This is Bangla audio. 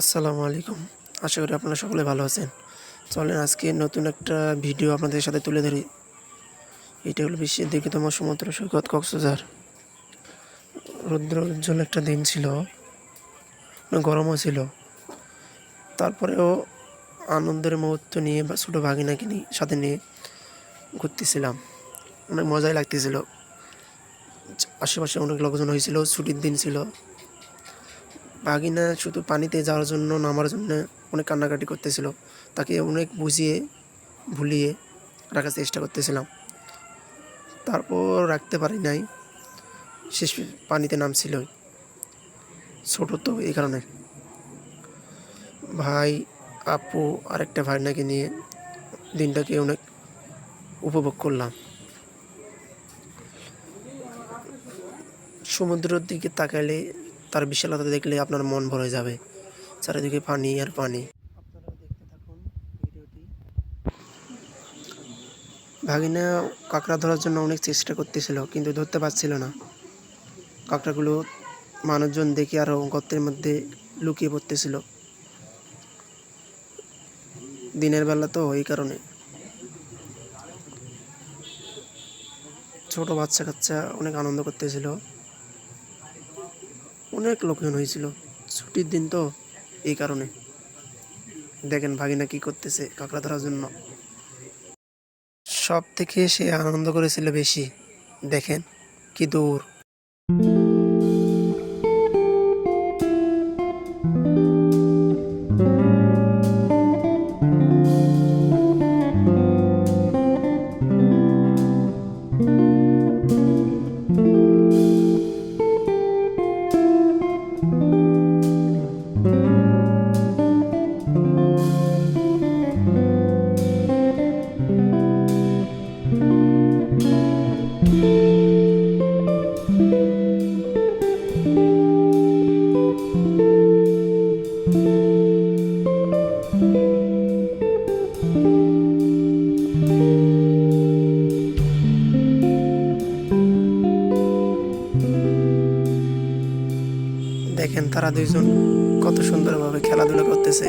আসসালামু আলাইকুম। আশা করি আপনারা সকলে ভালো আছেন। চলেন আজকে নতুন একটা ভিডিও আপনাদের সাথে তুলে ধরি। এটা হলো বিশ্বের দীর্ঘতম সমুদ্র সৈকত কক্সবাজার। রৌদ্রোজ্জ্বল একটা দিন ছিল, গরমও ছিল। তারপরেও আনন্দের মুহূর্ত নিয়ে বা ছোটো ভাগিনাকে সাথে নিয়ে ঘুরতেছিলাম। অনেক মজাই লাগতেছিল। আশেপাশে অনেক লোকজন হয়েছিল, ছুটির দিন ছিল। ভাগিনা শুধু পানিতে যাওয়ার জন্য, নামার জন্য অনেক কান্নাকাটি করতেছিল। তাকে অনেক বুঝিয়ে ভুলিয়ে রাখার চেষ্টা করতেছিলাম, তারপর রাখতে পারি নাই। শেষ পানিতে নামছিলই, ছোটো তো এই কারণে। ভাই, আপু আর একটা ভাইনাকে নিয়ে দিনটাকে অনেক উপভোগ করলাম। সমুদ্রের দিকে তাকালে, তার বিশালতা দেখলে আপনার মন ভরে যাবে। চারিদিকে পানি আর পানি। আপনারা দেখতে থাকুন ভিডিওটি। ভাগিনা কাঁকড়া ধরার জন্য অনেক চেষ্টা করতেছিল, কিন্তু ধরতে পারছিল না। কাঁকড়াগুলো মানুষজন দেখে আরও গর্তের মধ্যে লুকিয়ে পড়তেছিল। দিনের বেলা তো এই কারণে। ছোট বাচ্চা কাচ্চা অনেক আনন্দ করতেছিল, অনেক লোকজন হয়েছিল। ছুটির দিন তো এই কারণে। দেখেন ভাগিনা কি করতেছে কাঁকড়া ধরার জন্য। সব থেকে সে আনন্দ করেছিল বেশি। দেখেন কি দৌড়। দেখেন তারা দুইজন কত সুন্দরভাবে খেলাধুলা করতেছে।